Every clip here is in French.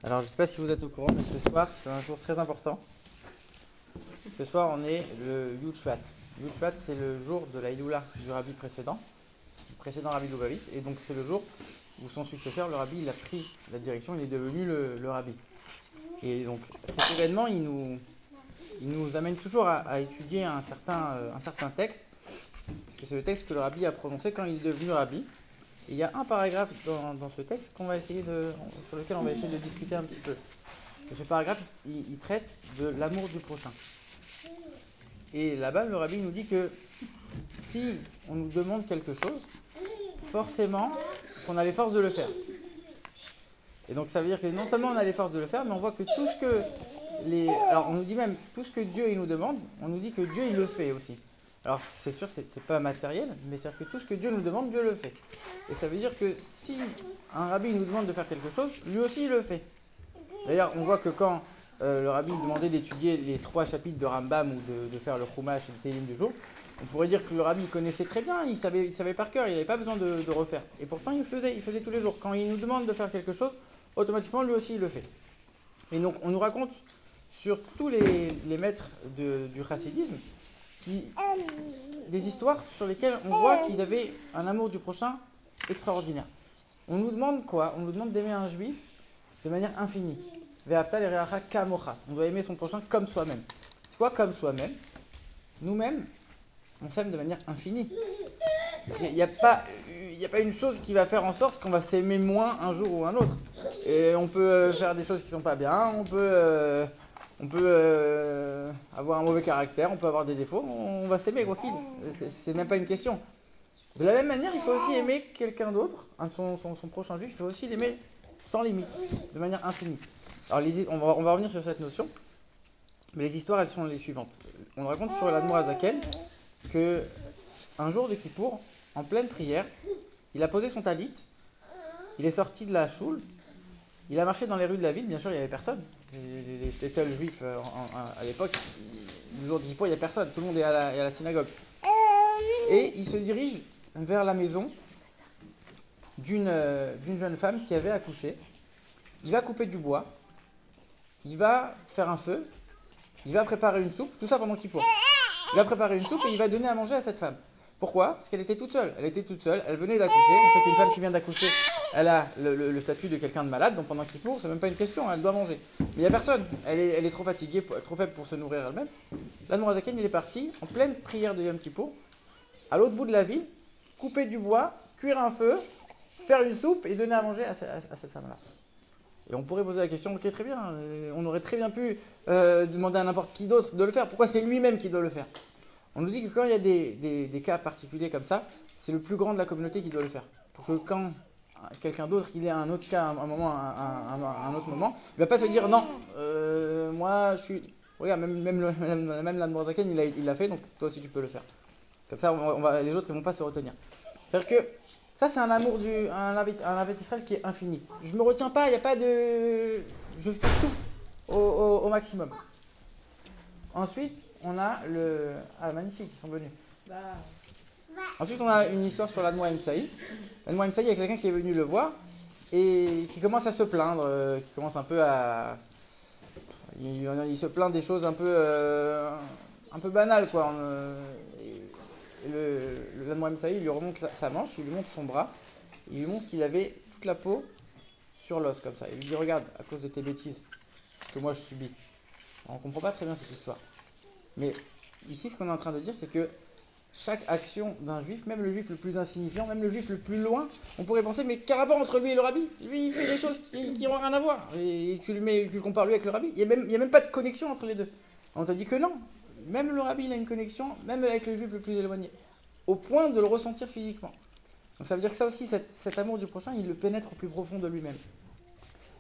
Alors, je ne sais pas si vous êtes au courant, mais ce soir, c'est un jour très important. Ce soir, on est le Yud Shvat. Yud Shvat, c'est le jour de la Iloula du rabbi précédent, du précédent rabbi Lubavitch. Et donc, c'est le jour où son successeur, le rabbi, il a pris la direction, il est devenu le rabbi. Et donc, cet événement, il nous amène toujours à étudier un certain texte, parce que c'est le texte que le rabbi a prononcé quand il est devenu rabbi. Et il y a un paragraphe dans ce texte sur lequel on va essayer de discuter un petit peu. Ce paragraphe, il traite de l'amour du prochain. Et là-bas, le rabbi nous dit que si on nous demande quelque chose, forcément, on a les forces de le faire. Et donc ça veut dire que non seulement on a les forces de le faire, mais on voit que tout ce que Alors on nous dit même, tout ce que Dieu il nous demande, on nous dit que Dieu il le fait aussi. Alors c'est sûr, c'est pas matériel, mais c'est-à-dire que tout ce que Dieu nous demande, Dieu le fait. Et ça veut dire que si un rabbi nous demande de faire quelque chose, lui aussi il le fait. D'ailleurs, on voit que quand le rabbi demandait d'étudier les 3 chapitres de Rambam ou de faire le Chumash et le Télim du jour, on pourrait dire que le rabbi connaissait très bien, il savait par cœur, il n'avait pas besoin de refaire. Et pourtant, il faisait tous les jours. Quand il nous demande de faire quelque chose, automatiquement, lui aussi, il le fait. Et donc, on nous raconte sur tous les maîtres du chassidisme qui, des histoires sur lesquelles on voit qu'ils avaient un amour du prochain extraordinaire. On nous demande quoi? On nous demande d'aimer un juif de manière infinie. Ve'afta l'ereacha kamocha. On doit aimer son prochain comme soi-même. C'est quoi comme soi-même? Nous-mêmes, on s'aime de manière infinie. Il n'y a pas, il n'y a pas une chose qui va faire en sorte qu'on va s'aimer moins un jour ou un autre. Et on peut faire des choses qui sont pas bien, on peut avoir un mauvais caractère, on peut avoir des défauts, on va s'aimer quoi qu'il. C'est même pas une question. De la même manière, il faut aussi aimer quelqu'un d'autre, son prochain juif, il faut aussi l'aimer sans limite, de manière infinie. Alors, on va revenir sur cette notion, mais les histoires, elles sont les suivantes. On raconte sur l'Admor Azaken que un jour de Kippour, en pleine prière, il a posé son talit, il est sorti de la choule, il a marché dans les rues de la ville, bien sûr, il n'y avait personne. Les seuls juifs à l'époque, le jour de Kippour, il n'y a personne, tout le monde est à la synagogue. Et il se dirige vers la maison d'une jeune femme qui avait accouché. Il va couper du bois, il va faire un feu, il va préparer une soupe, tout ça pendant Kippour. Il va préparer une soupe et il va donner à manger à cette femme. Pourquoi? Parce qu'elle était toute seule. Elle était toute seule, elle venait d'accoucher. On sait qu'une femme qui vient d'accoucher, elle a le statut de quelqu'un de malade, donc pendant Kippour, c'est même pas une question, elle doit manger. Mais il n'y a personne, elle est trop fatiguée, trop faible pour se nourrir elle-même. L'Admor Azaken, il est parti en pleine prière de Yom Kippour, à l'autre bout de la ville, couper du bois, cuire un feu, faire une soupe et donner à manger à cette femme-là. Et on pourrait poser la question, ok, très bien, on aurait très bien pu demander à n'importe qui d'autre de le faire. Pourquoi c'est lui-même qui doit le faire? On nous dit que quand il y a des cas particuliers comme ça, c'est le plus grand de la communauté qui doit le faire. Pour que quand quelqu'un d'autre, il ait un autre cas, un moment, un autre moment, il ne va pas se dire non, moi je suis. Regarde, même l'Admor Zaken, il l'a fait, donc toi aussi tu peux le faire. Comme ça, les autres ne vont pas se retenir. C'est-à-dire que ça, c'est un amour un Avet Israël qui est infini. Je me retiens pas, il n'y a pas de. Je fais tout au maximum. Ensuite, on a le. Ah, magnifique, ils sont venus. Ensuite, on a une histoire sur l'Admor Emsaï. L'Admor Emsaï, il y a quelqu'un qui est venu le voir et qui commence à se plaindre, qui commence un peu à. Il se plaint des choses un peu banales, quoi. L'Admor Emsaï, il lui remonte sa manche, il lui montre son bras, il lui montre qu'il avait toute la peau sur l'os, comme ça. Il lui dit, regarde, à cause de tes bêtises, ce que moi je subis. On ne comprend pas très bien cette histoire. Mais ici, ce qu'on est en train de dire, c'est que chaque action d'un juif, même le juif le plus insignifiant, même le juif le plus loin, on pourrait penser, mais quel rapport entre lui et le rabbi? Lui, il fait des choses qui n'ont rien à voir. Et tu le compares lui avec le rabbi. Il y a même pas de connexion entre les deux. On te dit que non. Même le rabbi, il a une connexion, même avec le juif le plus éloigné. Au point de le ressentir physiquement. Donc ça veut dire que ça aussi, cet amour du prochain, il le pénètre au plus profond de lui-même.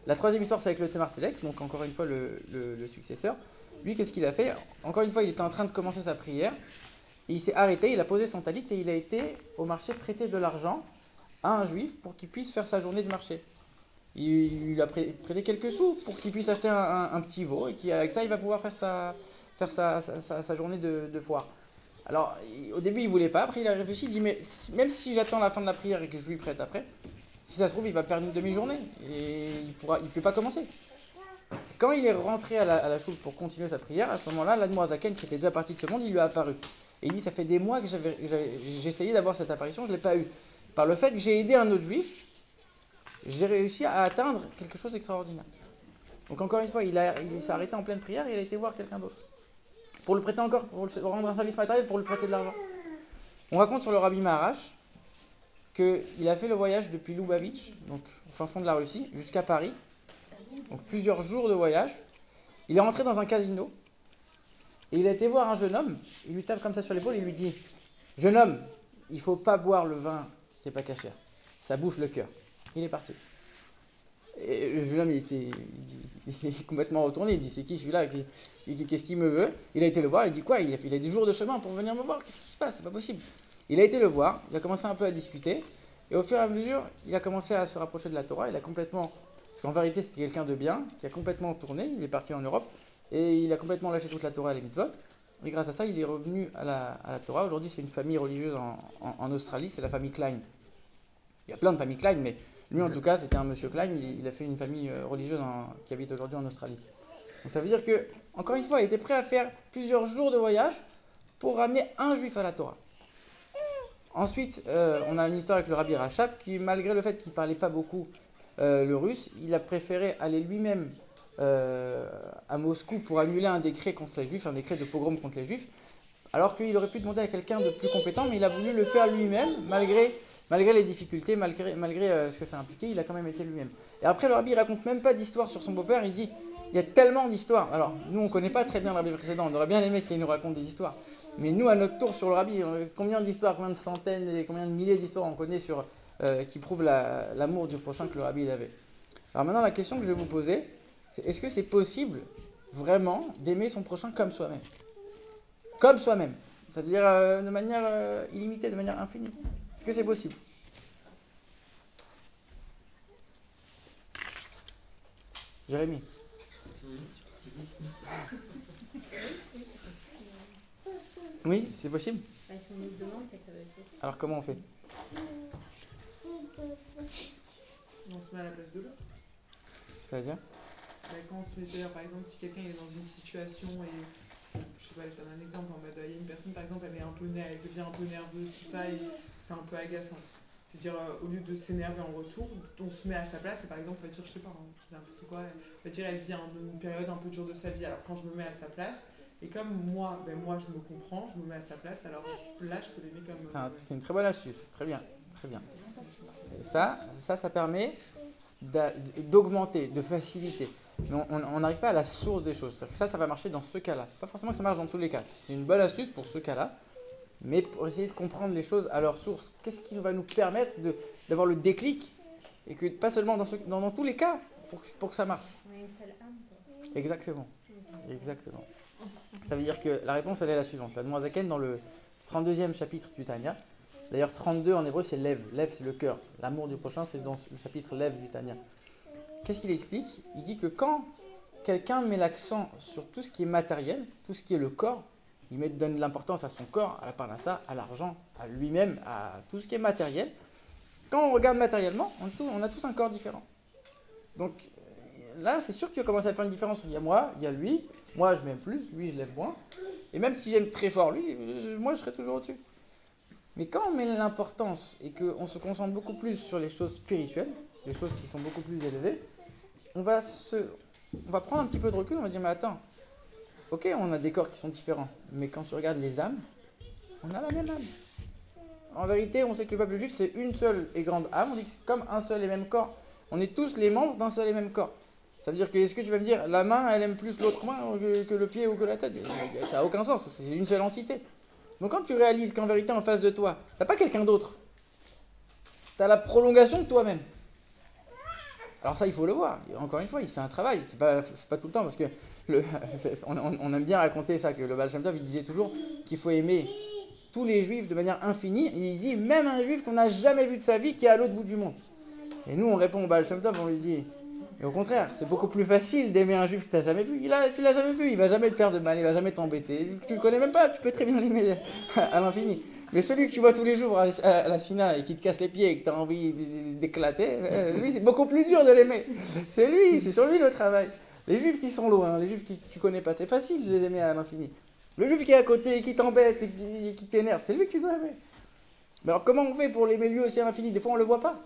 La troisième histoire, c'est avec le Tzemar Tzedek, donc encore une fois le successeur. Lui, qu'est-ce qu'il a fait? Encore une fois, il était en train de commencer sa prière. Il s'est arrêté, il a posé son talit et il a été au marché prêter de l'argent à un juif pour qu'il puisse faire sa journée de marché. Il a prêté quelques sous pour qu'il puisse acheter un petit veau et qu'avec ça, il va pouvoir faire sa journée de foire. Alors, au début, il voulait pas, après, il a réfléchi, il dit, mais même si j'attends la fin de la prière et que je lui prête après, Si ça se trouve, il va perdre une demi-journée et il peut pas commencer. Quand il est rentré à la choule pour continuer sa prière, à ce moment-là, l'Admorazaken, qui était déjà parti de ce monde, il lui a apparu. Et il dit, ça fait des mois que j'ai essayé d'avoir cette apparition, je ne l'ai pas eu. Par le fait que j'ai aidé un autre juif, j'ai réussi à atteindre quelque chose d'extraordinaire. Donc encore une fois, il s'est arrêté en pleine prière et il a été voir quelqu'un d'autre. Pour le prêter encore, pour le rendre un service matériel, pour lui prêter de l'argent. On raconte sur le Rabbi Maharash qu'il a fait le voyage depuis Lubavitch, donc au fin fond de la Russie, jusqu'à Paris. Donc plusieurs jours de voyage. Il est rentré dans un casino et il a été voir un jeune homme. Il lui tape comme ça sur l'épaule et il lui dit: jeune homme, il ne faut pas boire le vin qui n'est pas cachère. Ça bouche le cœur. Il est parti. Et le jeune homme, il était complètement retourné. Il dit: c'est qui celui-là? Qu'est-ce qu'il me veut? Il a été le voir. Il dit: quoi? Il a des jours de chemin pour venir me voir. Qu'est-ce qui se passe? C'est pas possible. Il a été le voir. Il a commencé un peu à discuter. Et au fur et à mesure, il a commencé à se rapprocher de la Torah. Il a complètement... Parce qu'en vérité, c'était quelqu'un de bien, qui a complètement tourné. Il est parti en Europe. Et il a complètement lâché toute la Torah et les mitzvot. Et grâce à ça, il est revenu à la Torah. Aujourd'hui, c'est une famille religieuse en Australie. C'est la famille Klein. Il y a plein de familles Klein, mais lui, en tout cas, c'était un monsieur Klein. Il a fait une famille religieuse qui habite aujourd'hui en Australie. Donc ça veut dire que, encore une fois, il était prêt à faire plusieurs jours de voyage pour ramener un juif à la Torah. Ensuite, on a une histoire avec le Rabbi Rachab qui, malgré le fait qu'il ne parlait pas beaucoup le russe, il a préféré aller lui-même à Moscou pour annuler un décret contre les juifs, un décret de pogrom contre les juifs, alors qu'il aurait pu demander à quelqu'un de plus compétent, mais il a voulu le faire lui-même, malgré les difficultés, malgré ce que ça impliquait, il a quand même été lui-même. Et après, le Rabbi ne raconte même pas d'histoire sur son beau-père, il dit: il y a tellement d'histoires. Alors, nous, on ne connaît pas très bien le Rabbi précédent, on aurait bien aimé qu'il nous raconte des histoires. Mais nous, à notre tour sur le Rabbi, combien d'histoires, combien de centaines et combien de milliers d'histoires on connaît qui prouvent l'amour du prochain que le Rabbi avait. Alors maintenant, la question que je vais vous poser, c'est: est-ce que c'est possible vraiment d'aimer son prochain comme soi-même? Comme soi-même. C'est-à-dire de manière illimitée, de manière infinie. Est-ce que c'est possible? Jérémy. Oui, c'est possible. Si on nous le demande, c'est que ça doit être possible. Alors comment on fait? On se met à la place de l'autre. C'est-à-dire? Quand on se met, c'est-à-dire, par exemple, si quelqu'un est dans une situation et, je sais pas, je donne un exemple, en mode, il y a une personne, par exemple, elle devient un peu nerveuse, tout ça, et c'est un peu agaçant. C'est-à-dire, au lieu de s'énerver en retour, on se met à sa place, et par exemple, on va dire, je sais pas, n'importe quoi, on va dire, elle vit une période un peu dure de sa vie, alors quand je me mets à sa place, et comme moi, moi je me comprends, je me mets à sa place, alors là, je peux l'aimer comme... C'est une très bonne astuce, très bien, très bien. Et ça permet d'augmenter, de faciliter. Mais on n'arrive pas à la source des choses. Ça va marcher dans ce cas-là. Pas forcément que ça marche dans tous les cas. C'est une bonne astuce pour ce cas-là, mais pour essayer de comprendre les choses à leur source. Qu'est-ce qui va nous permettre d'avoir le déclic, et que pas seulement dans tous les cas, pour que ça marche. On a une seule âme, quoi. Exactement. Exactement. Ça veut dire que la réponse, elle est la suivante. La Noazaken, dans le 32e chapitre du Tanya. D'ailleurs, 32 en hébreu, c'est Lev. Lev, c'est le cœur. L'amour du prochain, c'est dans le chapitre Lev du Tanya. Qu'est-ce qu'il explique? Il dit que quand quelqu'un met l'accent sur tout ce qui est matériel, tout ce qui est le corps, donne de l'importance à son corps, à la parnassa, à l'argent, à lui-même, à tout ce qui est matériel. Quand on regarde matériellement, on a tous un corps différent. Donc là, c'est sûr que tu vas commencer à faire une différence. Il y a moi, il y a lui. Moi, je m'aime plus, lui, je l'aime moins. Et même si j'aime très fort lui, moi, je serai toujours au-dessus. Mais quand on met l'importance et qu'on se concentre beaucoup plus sur les choses spirituelles, les choses qui sont beaucoup plus élevées, on va prendre un petit peu de recul, on va dire: mais attends, ok, on a des corps qui sont différents, mais quand tu regardes les âmes, on a la même âme. En vérité, on sait que le peuple juif, c'est une seule et grande âme, on dit que c'est comme un seul et même corps. On est tous les membres d'un seul et même corps. Ça veut dire que, est-ce que tu vas me dire, la main, elle aime plus l'autre main que le pied ou que la tête? Ça n'a aucun sens, c'est une seule entité. Donc quand tu réalises qu'en vérité, en face de toi, tu n'as pas quelqu'un d'autre, tu as la prolongation de toi-même. Alors ça, il faut le voir. Encore une fois, c'est un travail, c'est pas tout le temps, parce que on aime bien raconter ça, que le Baal Shem Tov, il disait toujours qu'il faut aimer tous les juifs de manière infinie. Et il dit même un juif qu'on n'a jamais vu de sa vie, qui est à l'autre bout du monde. Et nous, on répond au Baal Shem Tov, on lui dit: mais au contraire, c'est beaucoup plus facile d'aimer un juif que tu n'as jamais vu. Tu l'as jamais vu, il va jamais te faire de mal, il va jamais t'embêter. Tu le connais même pas, tu peux très bien l'aimer à l'infini. Mais celui que tu vois tous les jours à la Sina et qui te casse les pieds et que tu as envie d'éclater, lui, c'est beaucoup plus dur de l'aimer. C'est lui, c'est sur lui le travail. Les juifs qui sont loin, les juifs que tu connais pas, c'est facile de les aimer à l'infini. Le juif qui est à côté et qui t'embête et qui t'énerve, c'est lui que tu dois aimer. Mais alors comment on fait pour l'aimer lui aussi à l'infini? Des fois on ne le voit pas.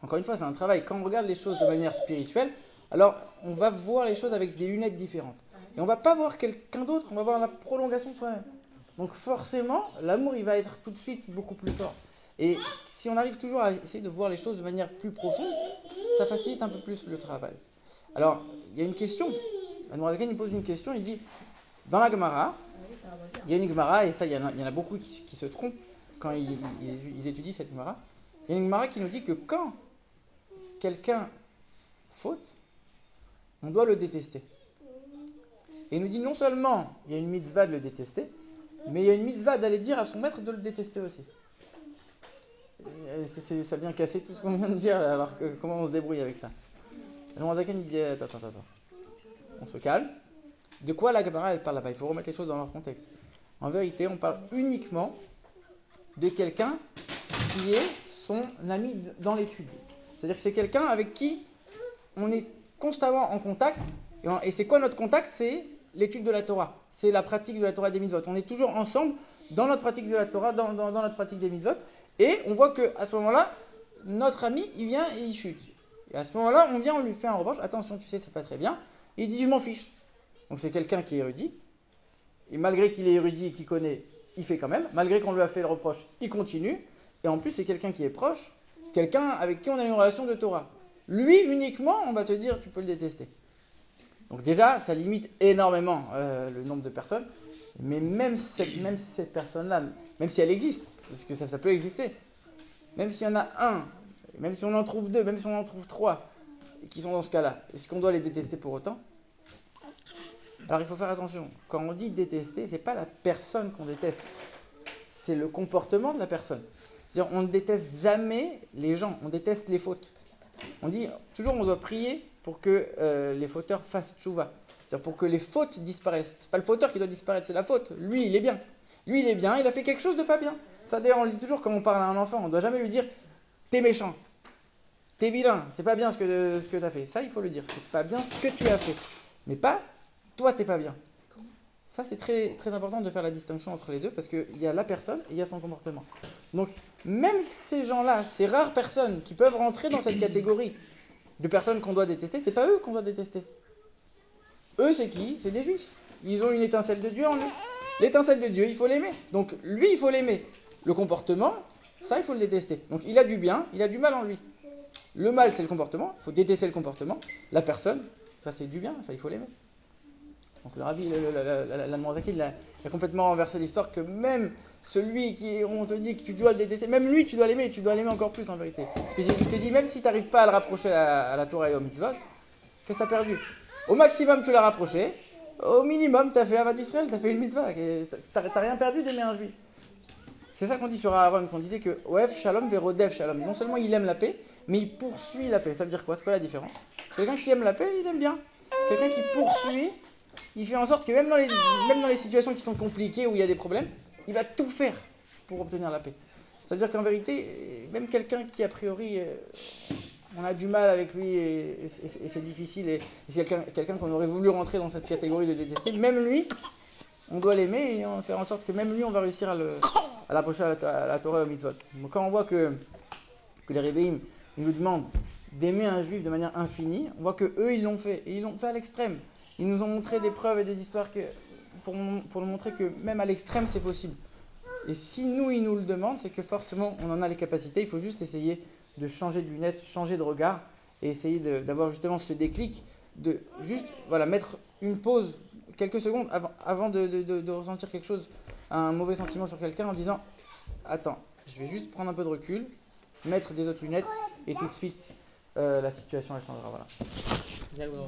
Encore une fois, c'est un travail. Quand on regarde les choses de manière spirituelle, alors on va voir les choses avec des lunettes différentes. Et on ne va pas voir quelqu'un d'autre, on va voir la prolongation de soi-même. Donc forcément, l'amour, il va être tout de suite beaucoup plus fort. Et si on arrive toujours à essayer de voir les choses de manière plus profonde, ça facilite un peu plus le travail. Alors, il y a une question. Admorazaken, il pose une question, il dit, dans la Gemara, il y a une Gemara, et ça, il y en a beaucoup qui se trompent quand ils étudient cette Gemara. Il y a une Gemara qui nous dit que quand quelqu'un faute, on doit le détester. Et il nous dit non seulement il y a une mitzvah de le détester, mais il y a une mitzvah d'aller dire à son maître de le détester aussi. Ça vient casser tout ce qu'on vient de dire, alors comment on se débrouille avec ça? Le Zaken il dit attends. On se calme. De quoi la Gemara elle parle là-bas? Il faut remettre les choses dans leur contexte. En vérité, on parle uniquement de quelqu'un qui est son ami dans l'étude. C'est-à-dire que c'est quelqu'un avec qui on est constamment en contact. Et c'est quoi notre contact? C'est l'étude de la Torah. C'est la pratique de la Torah et des mitzvot. On est toujours ensemble dans notre pratique de la Torah, dans notre pratique des mitzvot. Et on voit qu'à ce moment-là, notre ami, il vient et il chute. Et à ce moment-là, on lui fait un reproche. Attention, tu sais, c'est pas très bien. Et il dit, je m'en fiche. Donc c'est quelqu'un qui est érudit. Et malgré qu'il est érudit et qu'il connaît, il fait quand même. Malgré qu'on lui a fait le reproche, il continue. Et en plus, c'est quelqu'un qui est proche. Quelqu'un avec qui on a une relation de Torah. Lui, uniquement, on va te dire, tu peux le détester. Donc déjà, ça limite énormément le nombre de personnes. Mais même cette personne-là, même si elle existe, parce que ça peut exister, même s'il y en a un, même si on en trouve deux, même si on en trouve trois, qui sont dans ce cas-là, est-ce qu'on doit les détester pour autant? Alors il faut faire attention. Quand on dit détester, c'est pas la personne qu'on déteste, c'est le comportement de la personne. C'est-à-dire, on ne déteste jamais les gens, on déteste les fautes. On dit toujours, on doit prier pour que les fauteurs fassent tchouva. C'est-à-dire pour que les fautes disparaissent. C'est pas le fauteur qui doit disparaître, c'est la faute. Lui, il est bien. Lui, il est bien, il a fait quelque chose de pas bien. Ça, d'ailleurs, on le dit toujours quand on parle à un enfant, on ne doit jamais lui dire « t'es méchant, t'es vilain, c'est pas bien ce que tu as fait ». Ça, il faut le dire, c'est pas bien ce que tu as fait. Mais pas « toi, t'es pas bien ». Ça, c'est très, très important de faire la distinction entre les deux parce qu'il y a la personne et il y a son comportement. Donc, même ces gens-là, ces rares personnes qui peuvent rentrer dans cette catégorie de personnes qu'on doit détester, c'est pas eux qu'on doit détester. Eux, c'est qui? C'est des juifs. Ils ont une étincelle de Dieu en eux. L'étincelle de Dieu, il faut l'aimer. Donc, lui, il faut l'aimer. Le comportement, ça, il faut le détester. Donc, il a du bien, il a du mal en lui. Le mal, c'est le comportement. Il faut détester le comportement. La personne, ça, c'est du bien, ça, il faut l'aimer. Donc, le Rabbi, l'Admorazaken, il a complètement renversé l'histoire que même celui qui, on te dit que tu dois le détester, même lui, tu dois l'aimer, tu dois l'aimer encore plus en vérité. Parce qu'il te dit, même si tu n'arrives pas à le rapprocher à la Torah et au mitzvot, qu'est-ce que tu as perdu? Au maximum, tu l'as rapproché. Au minimum, tu as fait Avad Israël, tu as fait une mitzvah. Tu n'as rien perdu d'aimer un juif. C'est ça qu'on dit sur Aaron, qu'on disait que Oef Shalom Verodev Shalom. Non seulement il aime la paix, mais il poursuit la paix. Ça veut dire quoi? C'est quoi la différence? Quelqu'un qui aime la paix, il aime bien. Quelqu'un qui poursuit, il fait en sorte que même dans les situations qui sont compliquées, où il y a des problèmes, il va tout faire pour obtenir la paix. Ça veut dire qu'en vérité, même quelqu'un qui a priori... on a du mal avec lui et c'est difficile. Et c'est quelqu'un qu'on aurait voulu rentrer dans cette catégorie de détester. Même lui, on doit l'aimer et on va faire en sorte que même lui, on va réussir à l'approcher à la Torah et au mitzvot. Donc quand on voit que les Rebbeim nous demandent d'aimer un juif de manière infinie, on voit qu'eux, ils l'ont fait. Et ils l'ont fait à l'extrême. Ils nous ont montré des preuves et des histoires pour nous montrer que même à l'extrême, c'est possible. Et si nous, ils nous le demandent, c'est que forcément, on en a les capacités. Il faut juste essayer de changer de lunettes, changer de regard et essayer d'avoir justement ce déclic, de juste mettre une pause, quelques secondes avant de ressentir quelque chose, un mauvais sentiment sur quelqu'un en disant « Attends, je vais juste prendre un peu de recul, mettre des autres lunettes et tout de suite la situation elle changera. » Voilà.